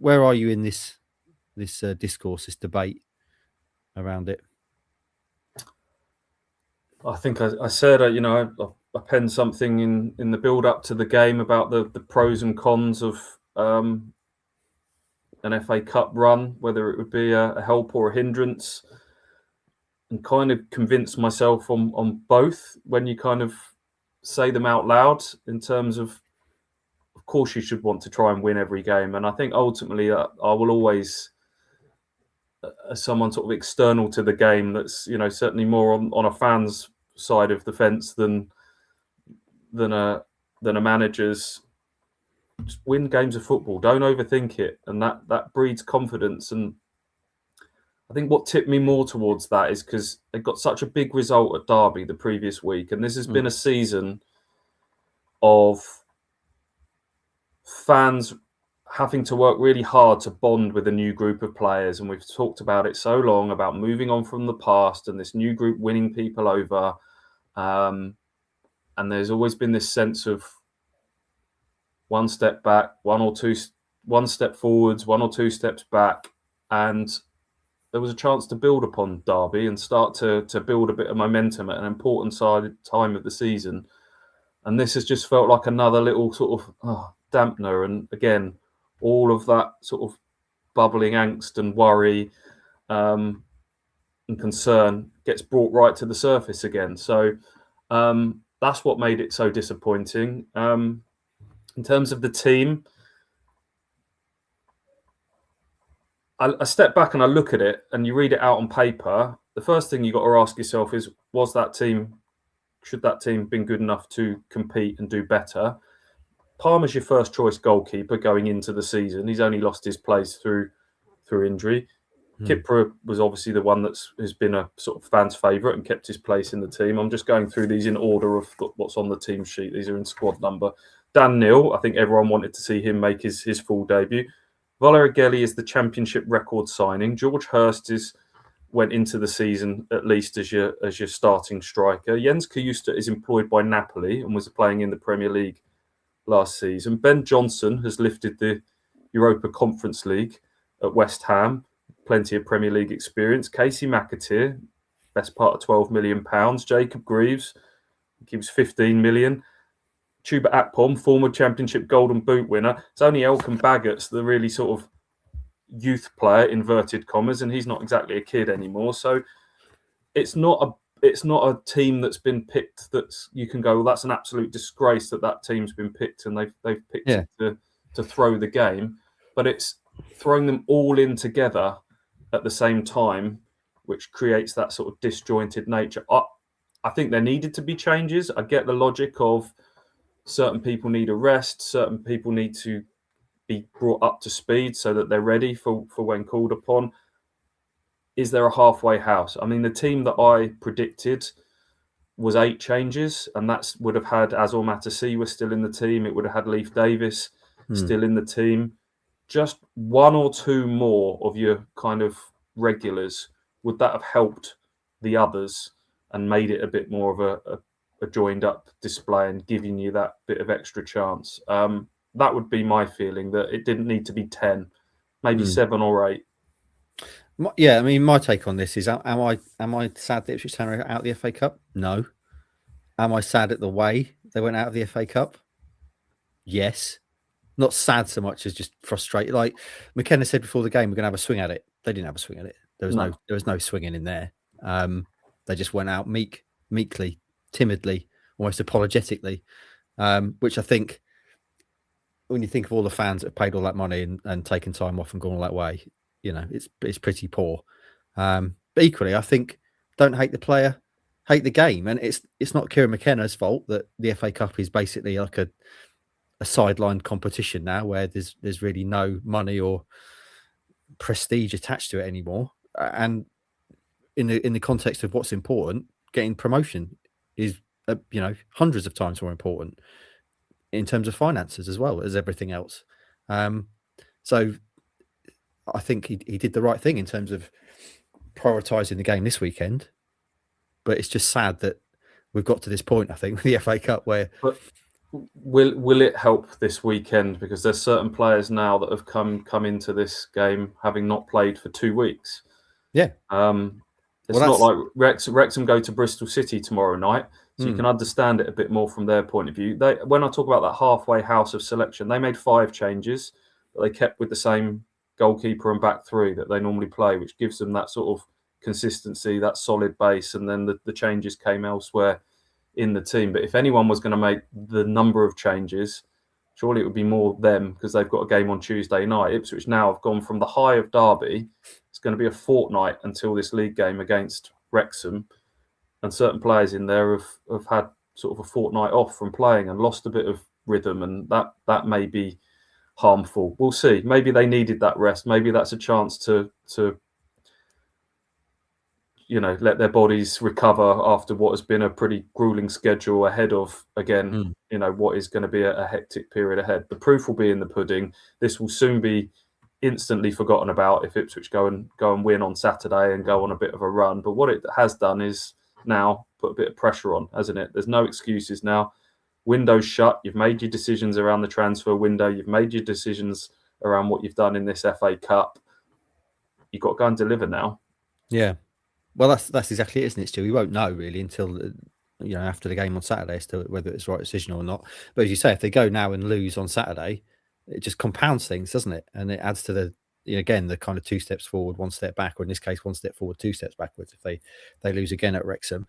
where are you in this discourse, this debate around it? I think I said, I penned something in the build up to the game about the pros and cons of an FA Cup run, whether it would be a help or a hindrance, and kind of convinced myself on both when you kind of say them out loud, in terms of course you should want to try and win every game. And I think ultimately I will always, as someone sort of external to the game, that's certainly more on a fan's side of the fence than a manager's, just win games of football, don't overthink it, and that breeds confidence. And I think what tipped me more towards that is because they got such a big result at Derby the previous week, and this has been a season of fans having to work really hard to bond with a new group of players. And we've talked about it so long, about moving on from the past and this new group winning people over. And there's always been this sense of one step back, one step forwards, 1 or 2 steps back. And there was a chance to build upon Derby and start to build a bit of momentum at an important time of the season. And this has just felt like another little sort of dampener. And again, all of that sort of bubbling angst and worry and concern gets brought right to the surface again. So that's what made it so disappointing. In terms of the team, I step back and I look at it, and you read it out on paper. The first thing you got to ask yourself is, should that team been good enough to compete and do better? Palmer's your first choice goalkeeper going into the season. He's only lost his place through injury. Kipra was obviously the one has been a sort of fan's favourite and kept his place in the team. I'm just going through these in order of what's on the team sheet. These are in squad number. Dan Neil, I think everyone wanted to see him make his full debut. Valerie Gelly is the championship record signing. George Hurst went into the season at least as your starting striker. Jens Kajusta is employed by Napoli and was playing in the Premier League last season. Ben Johnson has lifted the Europa Conference League at West Ham, plenty of Premier League experience. Casey McAteer, best part of £12 million. Jacob Greaves, he was 15 million. Chuba Akpom, former Championship Golden Boot winner. It's only Elkan Bagats, the really sort of youth player, inverted commas, and he's not exactly a kid anymore. So it's not a team that's been picked that's you can go, well, that's an absolute disgrace that team's been picked and they've picked it to throw the game. But it's throwing them all in together at the same time, which creates that sort of disjointed nature. I think there needed to be changes. I get the logic of certain people need a rest, certain people need to be brought up to speed so that they're ready for when called upon. Is there a halfway house? I mean, the team that I predicted was 8 changes, and that would have had Azor Matasi was still in the team. It would have had Leif Davis still in the team. Just 1 or 2 more of your kind of regulars, would that have helped the others and made it a bit more of a joined up display and giving you that bit of extra chance? That would be my feeling, that it didn't need to be 10, maybe 7 or 8. Yeah, I mean, my take on this is: am I sad that Ipswich Town are out of the FA Cup? No. Am I sad at the way they went out of the FA Cup? Yes. Not sad so much as just frustrated. Like McKenna said before the game, we're going to have a swing at it. They didn't have a swing at it. There was no swinging in there. They just went out meekly, timidly, almost apologetically, which I think, when you think of all the fans that have paid all that money and taken time off and gone all that way, it's pretty poor. But equally, I think, don't hate the player, hate the game. And it's not Kieran McKenna's fault that the FA Cup is basically like a sidelined competition now, where there's really no money or prestige attached to it anymore. And in the context of what's important, getting promotion is hundreds of times more important in terms of finances as well as everything else. So I think he did the right thing in terms of prioritising the game this weekend. But it's just sad that we've got to this point, I think, with the FA Cup where will it help this weekend? Because there's certain players now that have come into this game having not played for 2 weeks. Yeah. It's Well, not like Wrexham go to Bristol City tomorrow night, so you Hmm. can understand it a bit more from their point of view. When I talk about that halfway house of selection, they made 5 changes, but they kept with the same goalkeeper and back three that they normally play, which gives them that sort of consistency, that solid base, and then the changes came elsewhere in the team. But if anyone was going to make the number of changes, surely it would be more them, because they've got a game on Tuesday night. Ipswich now have gone from the high of Derby. It's going to be a fortnight until this league game against Wrexham, and certain players in there have had sort of a fortnight off from playing and lost a bit of rhythm, and that may be harmful. We'll see. Maybe they needed that rest. Maybe that's a chance to let their bodies recover after what has been a pretty grueling schedule ahead of, again, what is going to be a hectic period ahead. The proof will be in the pudding. This will soon be instantly forgotten about if Ipswich go and win on Saturday and go on a bit of a run. But what it has done is now put a bit of pressure on, hasn't it? There's no excuses now. Window's shut. You've made your decisions around the transfer window. You've made your decisions around what you've done in this FA Cup. You've got to go and deliver now. Yeah. Well, that's exactly it, isn't it, Stu? We won't know really until after the game on Saturday as to whether it's the right decision or not. But as you say, if they go now and lose on Saturday, it just compounds things, doesn't it? And it adds to the again the kind of 2 steps forward, 1 step back, or in this case 1 step forward, 2 steps backwards. If they lose again at Wrexham,